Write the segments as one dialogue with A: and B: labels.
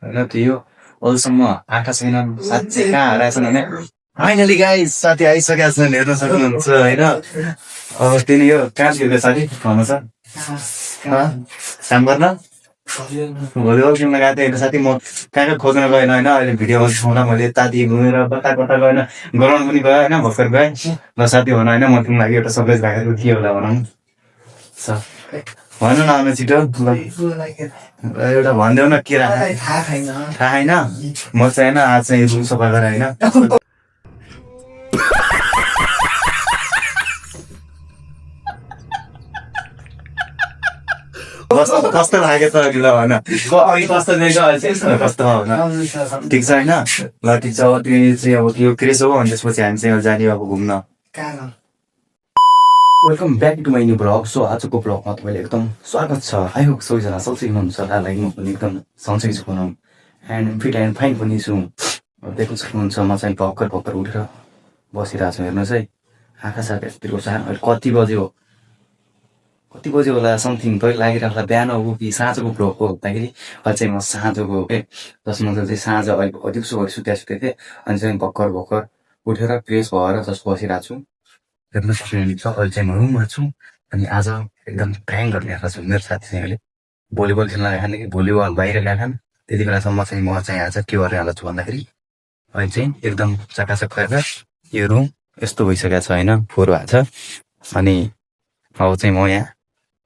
A: होइन त्यो अहिलेसम्म आँखा छैन साँच्चै कहाँ हराएछन् भने फाइनली गाइस साथी आइसकेका छन् हेर्न सक्नुहुन्छ होइन अब तिनी यो कहाँ थियो साथी भन्नु छ काम गर्न भलिबल खेल्न गएको थिएँ होइन साथी म कहाँ कहाँ खोज्न गएन होइन अहिले भिडियोमा देखाउँदा मैले यताति घुमेर कता कता गएन गराउनु पनि गयो होइन भर्खर गएँ ल साथी भन होइन म तिमीलाई लागि एउटा सरप्राइज राखेको के होला भनौँ भन न आउनु छिटो एउटा भनिदेऊ न के थाहा छैन म चाहिँ होइन आज चाहिँ रुम सफा गरेर होइन कस्तो लाग्यो त अघि ल भन अघि कस्तो देखो कस्तो होइन ठिक छ होइन ल ठिक छ अब त्यो चाहिँ अब त्यो क्रेज हो अनि त्यसपछि हामी चाहिँ जाने अब घुम्न welcome back to my new blog so आजको ब्लगमा तपाईँले एकदम स्वागत छ आई होप सबैजना सन्चै हुनुहुन्छ र लागि म पनि एकदम सन्चै छु भनौँ एन्ड फिट एन्ड फाइन पनि छु देख्न सक्नुहुन्छ म चाहिँ भर्खर उठेर बसिरहेको छु हेर्नुहोस् है आँखा साथ यतिको छ अहिले कति बज्यो होला समथिङ पहिला लागिरहेको होला बिहान हो कि साँझको ब्लग हो भन्दाखेरि अहिले चाहिँ म साँझको के जसमा चाहिँ साँझ अहिले दिउँसो सुत्या थिएँ अनि चाहिँ भर्खर उठेर फ्रेस भएर जस्ट बसिरहेको छु हेर्न सक्नुहुन्छ अहिले चाहिँ म रुममा छु अनि आज एकदम प्राङ गर्ने आएको छु मेरो साथी चाहिँ अहिले भलिबल खेल्न गएको कि भलिबल बाहिर गएको त्यति बेलासम्म चाहिँ म चाहिँ आज के गर्ने हाल्छु भन्दाखेरि अहिले चाहिँ एकदम चकाचक गरेर यो रुम यस्तो भइसकेको छ होइन फोहोर भएको छ अनि अब चाहिँ म यहाँ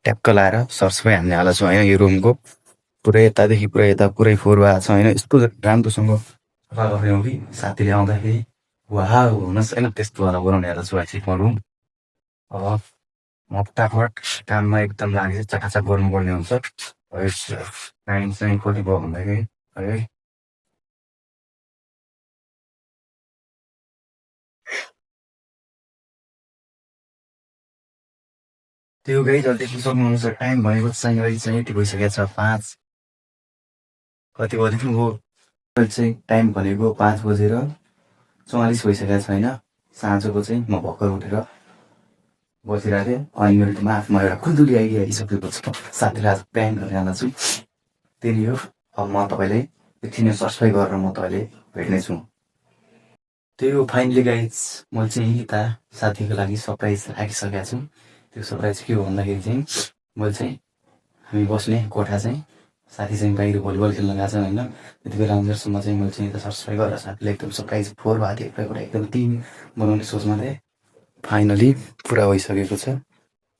A: ट्याक्क लाएर सरसफाइ हान्ने हाल्छु होइन यो रुमको पुरै यतादेखि पुरै यता पुरै फोहोर भएको छ होइन यस्तो राम्रोसँग सफा गर्ने हो कि साथीले आउँदाखेरि वाह हुनुहोस् होइन त्यस्तो वाला बनाउने हाल्छु चाहिँ म रुम अब म फटाफट काममा एकदम लागेर चकाचक गर्नुपर्ने हुन्छ टाइम चाहिँ कति भयो भन्दाखेरि है त्यो गई जति देख्न सक्नुहुन्छ टाइम भएको चाहिँ अहिले चाहिँ यति भइसकेको छ 5 कति बजेको हो अहिले चाहिँ टाइम भनेको 5:44 भइसकेको छ होइन साँझको चाहिँ म भर्खर उठेर बसिरहेको थिएँ अनि मेरो आफूमा एउटा खुल्दुली आइसकेको छ साथीलाई आज प्यान गरेर हाल्छु त्यही हो अब म तपाईँलाई एकछिन सब्सक्राइब गरेर म तपाईँले भेट्नेछु त्यही हो फाइनली गाइज मैले चाहिँ यता साथीको लागि सरप्राइज राखिसकेको छु त्यो सरप्राइज के हो भन्दाखेरि चाहिँ मैले चाहिँ हामी बस्ने कोठा चाहिँ साथी चाहिँ बाहिर भलिबल खेल्न गएको छ होइन त्यति बेला आउँदासम्म चाहिँ मैले चाहिँ यता सब्सक्राइब गरेर साथीलाई एकदम सरप्राइज फोहोर भएको थियो एकदम टिम बनाउने सोचमा थिएँ फाइनली पुरा भइसकेको छ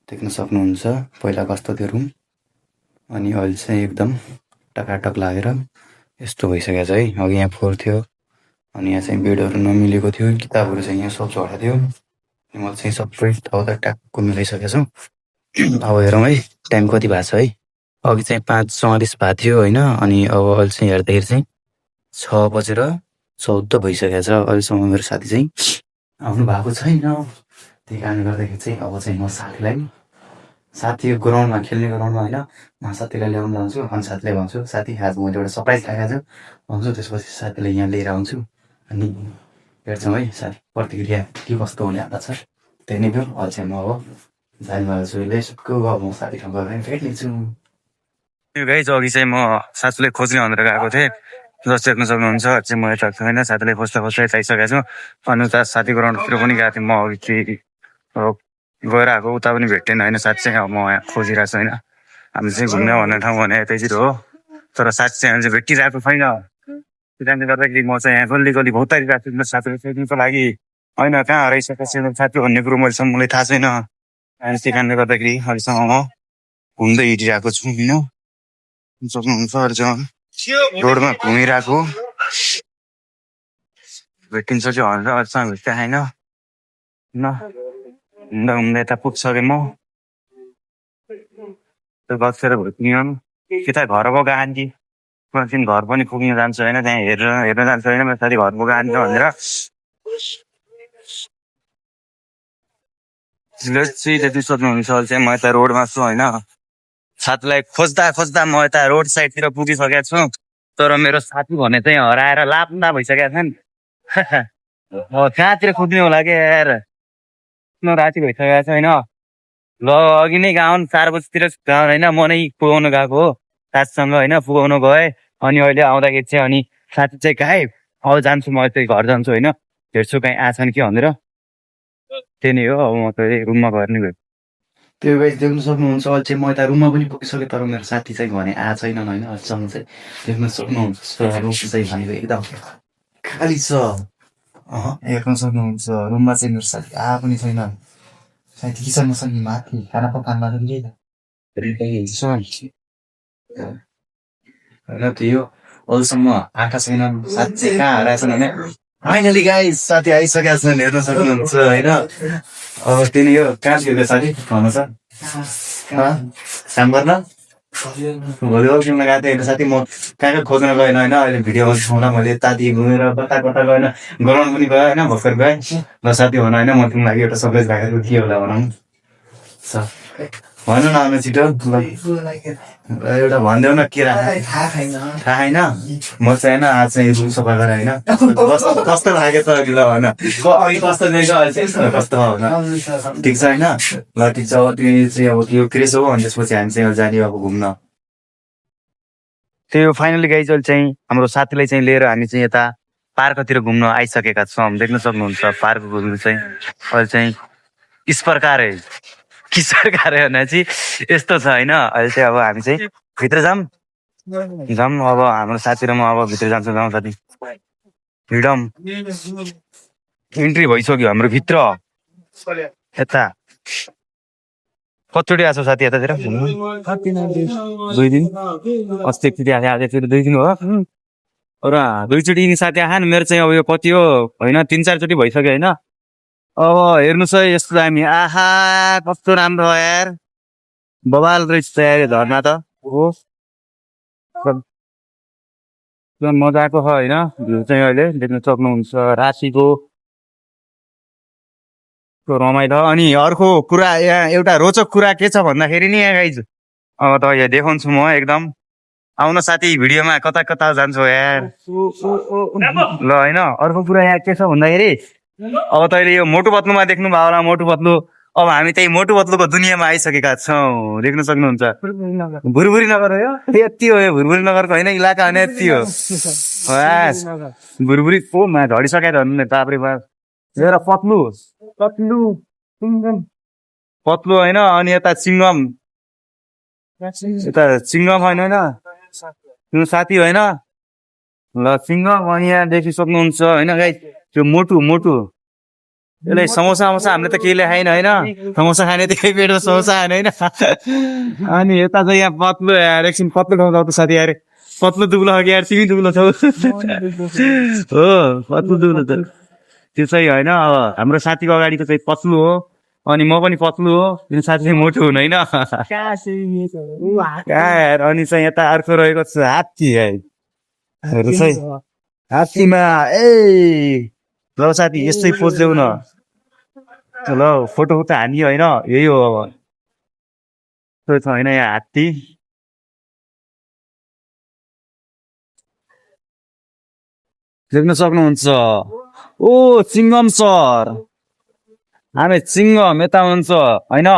A: देख्न सक्नुहुन्छ पहिला कस्तो थियो रुम अनि अहिले चाहिँ एकदम टकाटक लागेर यस्तो भइसकेको छ है अघि यहाँ फोहोर थियो अनि यहाँ चाहिँ बेडहरू नमिलेको थियो किताबहरू चाहिँ यहाँ सब झरेको थियो अनि मैले चाहिँ सबै ठाउँ त ट्याक्क मिलाइसकेको छु अब हेरौँ है टाइम कति भएको छ है अघि चाहिँ 5:44 भएको थियो होइन अनि अब अहिले चाहिँ हेर्दाखेरि चाहिँ 6:14 भइसकेको छ अहिलेसम्म मेरो साथी चाहिँ आउनु भएको छैन त्यही कारणले गर्दाखेरि चाहिँ अब चाहिँ म साथी ग्राउन्डमा खेल्ने ग्राउन्डमा होइन म साथीलाई ल्याउनु जान्छु अनि साथीलाई भन्छु साथी आज मैले एउटा सरप्राइज राखेको छु भन्छु त्यसपछि साथीलाई यहाँ लिएर आउँछु अनि हेर्छौँ है साथी प्रतिक्रिया के कस्तो हुने हाल्दा छ त्यही नै भयो अहिले चाहिँ म अब जानेवाला छु लेसको अब म साथीसँग गएर भेट्नेछु त्यो गाइज अघि चाहिँ म साथीलाई खोज्ने भनेर गएको थिएँ जस्तो देख्न सक्नुहुन्छ चाहिँ म यता छैन साथीलाई खोज्दा चाहिसकेको छु अनि उता साथी ग्राउन्डतिर पनि गएको थिएँ म अघि चाहिँ गएर आएको उता पनि भेटेन होइन साथी चाहिँ अब म यहाँ खोजिरहेको छु होइन हामी चाहिँ घुम्ने भन्ने ठाउँ भने यतैतिर हो तर साथी चाहिँ हामी चाहिँ भेटिरहेको छैन त्यो कारणले गर्दाखेरि म चाहिँ यहाँ गल्ली भौतारिरहेको छु साथीलाई सोध्नुको लागि होइन कहाँ हराइसकेको छ साथी भन्ने कुरो मैलेसम्म मलाई थाहा छैन अनि त्यही कारणले गर्दाखेरि अहिलेसम्म म घुम्दै हिँडिरहेको छु होइन सक्नुहुन्छ अहिलेसम्म रोडमा घुमिरहेको भेटिन्छ चाहिँ भनेर अहिलेसम्म भेट्दा छैन घुम्दा यता पुग्छ कि म त्यो बसेर भेट्ने कि त घरको गान्धी एकछिन घर पनि पुग्न जान्छु होइन त्यहाँ हेर्न जान्छु होइन मेरो साथी घर पुग जान्छ भनेर त्यति सोध्नुहुन्छ चाहिँ म यता रोडमा छु होइन साथीलाई खोज्दा म यता रोड साइडतिर पुगिसकेको छु तर मेरो साथी भने चाहिँ हराएर लाप्दा भइसकेका छन् कहाँतिर खोज्ने होला क्या यार राति भइसकेको छ होइन ल अघि नै गाउँ 4 बजीतिर होइन म नै पुगाउनु गएको हो
B: साथीसँग होइन पुगाउन गएँ अनि अहिले आउँदाखेरि चाहिँ अनि साथी चाहिँ गायब अब जान्छु म चाहिँ घर जान्छु होइन हेर्छु कहीँ आछन् कि भनेर त्यही नै हो अब म त रुममा गएर नै गएँ
A: त्यो गाइस देख्न सक्नुहुन्छ अहिले चाहिँ म यता रुममा पनि पुगिसकेँ तर मेरो साथी चाहिँ भने आएको छैनन् होइन अहिलेसम्म चाहिँ देख्न सक्नुहुन्छ रुम चाहिँ भनेको एकदम खाली छ हेर्न सक्नुहुन्छ रुममा चाहिँ मेरो साथी आएको पनि छैन सायद किचनमा छ नि माथि खाना पकाउन होइन त्यो अहिलेसम्म आएका छैनन् साथी चाहिँ कहाँ हराएछन् भने फाइनली गाइस साथी आइसकेका छन् हेर्न सक्नुहुन्छ होइन अब त्यही नै हो कहाँ थियो त्यो साथी भन्नु छ काम गर्न भलिबल खेल्न गएको थिएँ होइन साथी म कहाँ कहाँ खोज्न गएन होइन अहिले भिडियोमा देखाउँदा मैले ताती घुमेर कता कता गएन ग्राउन्ड पनि गएँ होइन भर्खर गएँ ल साथी भन होइन म तिमीलाई एउटा सरप्राइज राखेको के होला भनौँ भन न आउनु छिटो एउटा भनिदेऊ न के थाहा छैन म चाहिँ होइन आज चाहिँ रुम सफा गरेँ होइन कस्तो लाग्यो त अघि ल भन अघि कस्तो देख्यो अहिले चाहिँ कस्तो भन ठिक छ होइन ल ठिक छ अब त्यो चाहिँ अब त्यो क्रेस हो अनि त्यसपछि हामी चाहिँ जाने अब घुम्न
B: त्यो फाइनली गाइज अहिले चाहिँ हाम्रो साथीलाई चाहिँ लिएर हामी चाहिँ यता पार्कतिर घुम्न आइसकेका छौँ देख्न सक्नुहुन्छ पार्क घुम्नु चाहिँ अहिले चाहिँ इस प्रकार भने चाहिँ यस्तो छ होइन अहिले चाहिँ अब हामी चाहिँ भित्र जाऊँ अब हाम्रो साथी र म अब भित्र जान्छौँ जाउँ साथी हिँडौँ इन्ट्री भइसक्यो हाम्रो भित्र यता कतिचोटि आएको साथी यतातिर 2 दिन अस्ति एकचोटि आएको आजचोटि 2 दिन हो र 2 चोटि साथी आएन मेरो चाहिँ अब यो कति हो होइन 3-4 चोटि भइसक्यो होइन अब हेर्नुहोस् है यस्तो दामी आहा कस्तो राम्रो हो यार बबाल रहेछ यार झर्ना त हो मजाको छ होइन भ्यू चाहिँ अहिले देख्न सक्नुहुन्छ राशीको रमाइलो अनि अर्को कुरा यहाँ एउटा रोचक कुरा के छ भन्दाखेरि नि यहाँ गाइज अब त यहाँ देखाउँछु म एकदम आउन साथी भिडियोमा कता कता जान्छ यार ल होइन अर्को कुरा यहाँ के छ भन्दाखेरि अब तैँले यो मोटु पत्लुमा देख्नु भयो होला मोटु पत्लु अब हामी त्यही मोटु पत्लुको दुनियाँमा आइसकेका छौँ देख्न सक्नुहुन्छ भुरभुरी नगर हो यति हो यो भुरभुरी नगरको होइन इलाका होइन यति हो भुरभुरी को मा झडिसकेर भन्नु नि ताप्रे एउटा पत्लु पत्लु पत्लु होइन अनि यता चिङ्गम होइन त्यो साथी होइन ल चिङ्गम अनि यहाँ देखि सक्नुहुन्छ होइन गाई त्यो मोटु यसलाई समोसा हामीले त केहीले खाएन होइन समोसा खाने त्यही पेटमा समोसा खाने होइन अनि यता चाहिँ यहाँ पत्लु यार एकछिन पत्लु ठाउँ त साथी यार पत्लु दुब्लो हो कि यार तिमी दुब्लो छौ हो पत्लु दुब्लो त त्यो चाहिँ होइन अब हाम्रो साथीको अगाडिको चाहिँ पत्लु हो अनि म पनि पत्लु हो त्यो साथी चाहिँ मोटो हुनु होइन अनि चाहिँ यता अर्को रहेको छ हात्ती हात्तीमा ल साथी यस्तै पोज्देऊ न ल फोटो त हानी होइन यही हो अब त्यो छ होइन यहाँ हात्ती देख्न सक्नुहुन्छ ओ चिङ्गम सर हामी चिङ्गम यता हुनुहुन्छ होइन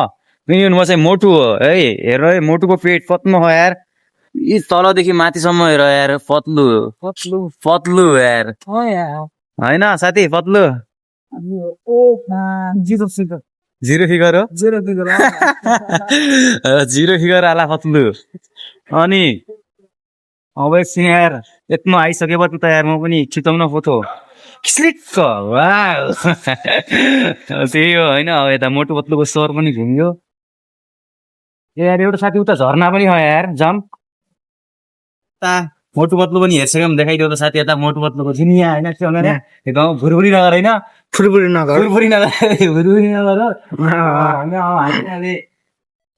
B: म चाहिँ मोटु हो है हेर है मोटुको पेट पत्नु हो यार यी तलदेखि माथिसम्म हेर यार पत्लु यार होइन साथी पत्लु जिरो फिगर हो जिरो फिगर आला पत्लु अनि अब एकछिन यार यत्रो आइसकेपछि त यार म पनि खिचाउन फोटो त्यही हो होइन अब यता मोटु पत्लुको स्वर पनि घुम्यो यार एउटा साथी उता झर्ना पनि हो यार जाम मोटु पत्लु पनि हेर्छौँ देखाइदियो त साथी यता मोटु पत्लुको दुनियाँ होइन त्यो गाउँ भुरभुरी नगर होइन फुरफुरी नगर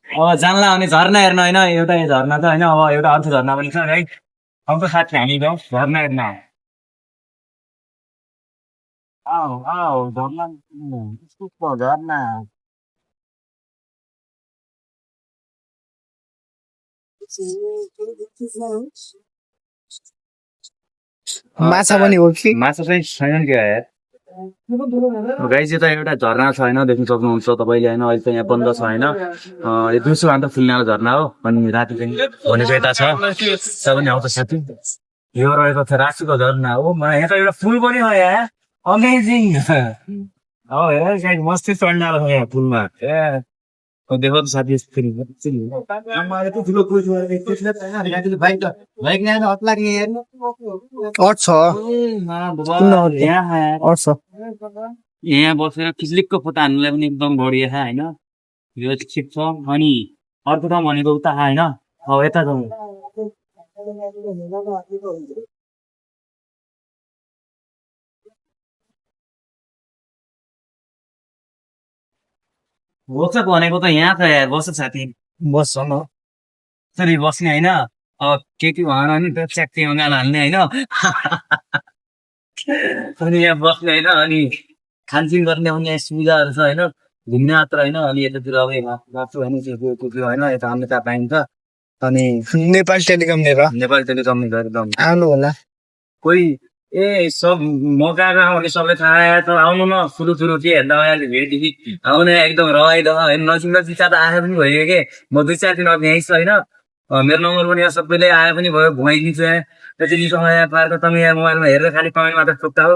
B: अब जानला भने झर्ना हेर्न होइन एउटा झर्ना त होइन अब एउटा अर्को झर्ना पनि छ है अब साथी हामी गाउँ झर्ना हेर्न झर्ना
A: माछा पनि हो कि
B: माछा चाहिँ छैन क्या यार गाइस यता एउटा झरना छ होइन देख्न सक्नुहुन्छ तपाईँले होइन अहिले त यहाँ बन्द छ होइन यो दिउँसो अन्त फुल्ने झरना हो अनि राति चाहिँ भनेको यता छ पनि आउँछ साथी यो रहेको छ रासीको झरना हो यहाँ त एउटा फुल पनि हो यहाँ अमेजिङ हो हेर गाइस मस्तै चढ्न आएको छ यहाँ फुलमा ए देखो त साथी यहाँ बसेर खिचलिकको फोटो हान्नुलाई पनि एकदम बढिया छ होइन यो ठिक छ अनि अर्को ठाउँ भनेको उता होइन अब यता जाउँ बस्छ भनेको त यहाँ छ यार बस्छ साथी बस्छ न यसरी बस्ने होइन अब के भएन नि त च्याक्टी गाना हाल्ने होइन अनि यहाँ बस्ने होइन अनि खानपिन गर्ने पनि यहाँ सुविधाहरू छ होइन घुम्ने मात्र होइन अनि यतातिर अब बाटो होइन होइन यता अन्यता पाइन्छ अनि
C: नेपाल टेलिकम
B: नेपाली टेलिकम एकदम
C: आउनु होला
B: कोही ए सब मगाएको आउने सबले थाहा त आउनु न सुरु के हेर्दा अहिले भेटदेखि आउने एकदम रमाइलो होइन नजिक नजिक त आए पनि भयो के म 2-4 दिन अघि यहीँ छु होइन मेरो नम्बर पनि यहाँ सबैले आए पनि भयो घुमाइदिन्छु यहाँ त्यति समय यहाँ पार्क तपाईँ यहाँ मोबाइलमा हेरेर खालि कमेन्ट मात्र सोध्दा हो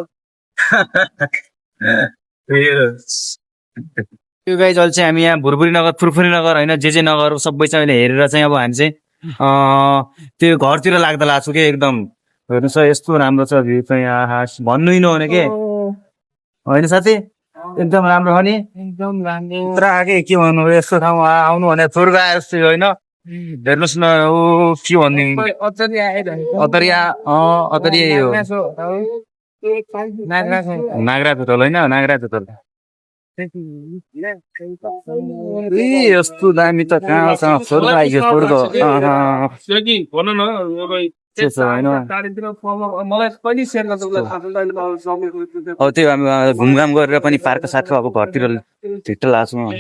B: यो गाइज अहिले चाहिँ हामी यहाँ भुरभुरी नगर फुरफुरी नगर होइन जे नगर सबै चाहिँ अहिले हेरेर चाहिँ अब हामी चाहिँ त्यो घरतिर लाग्दा लाग्छु के एकदम हेर्नुहोस् यस्तो राम्रो छ भ्यू चाहिँ आहा भन्नु नै नहुने के होइन साथी एकदम राम्रो हो नि
C: एकदम राम्रो
B: पुरा के भन्नु यस्तो ठाउँमा आउनु भने स्वर्ग आए जस्तो होइन हेर्नुहोस् न ओ के भन्ने अतरिया यो नागरा टोटल होइन नागरा टोटल यस्तो दामी त कहाँसँग स्वर्ग आइयो स्वर्ग अब त्यो हामी घुमघाम गरेर पनि पार्क साथको अब घरतिर छिट्टो लाग्छौँ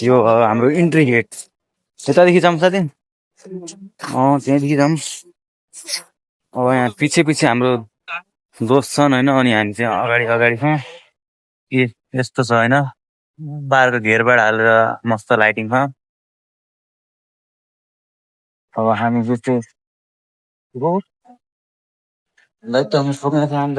B: यो हाम्रो इन्ट्री गेट यतादेखि जाउँ साथी त्यहाँदेखि जाउँ अब यहाँ पछि हाम्रो दोस्त छन् होइन अनि हामी चाहिँ अगाडि छ ए यस्तो छ होइन बारको घेरबाट हालेर मस्त लाइटिङ छ अब हामी जस्तो लाइट त फोक्न चाहन्छ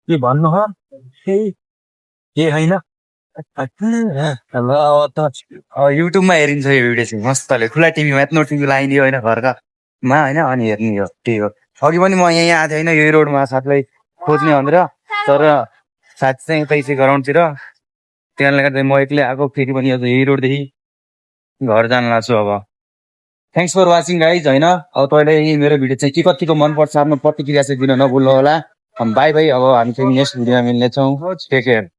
B: के भन्नु हो के होइन युट्युबमा हेरिन्छ यो भिडियो चाहिँ मस्तले ठुला टिभीमा यत्रो टिभी लगाइदियो होइन घरकामा होइन अनि हेर्ने हो त्यही हो अघि पनि म यहाँ आएको थिएँ होइन यही रोडमा साथीलाई खोज्ने भनेर तर साथी चाहिँ यतै ग्राउन्डतिर त्यसले गर्दा म एक्लै आएको फेरि पनि यही रोडदेखि घर जान लाग्छु अब थ्याङ्क्स फर वाचिङ गाइज होइन अब तपाईँले मेरो भिडियो चाहिँ के कतिको मनपर्छ आफ्नो प्रतिक्रिया चाहिँ दिन नभुल्नु होला बाई बाई अब हामी चाहिँ नेक्स्ट भिडियोमा मिल्नेछौँ टेक केयर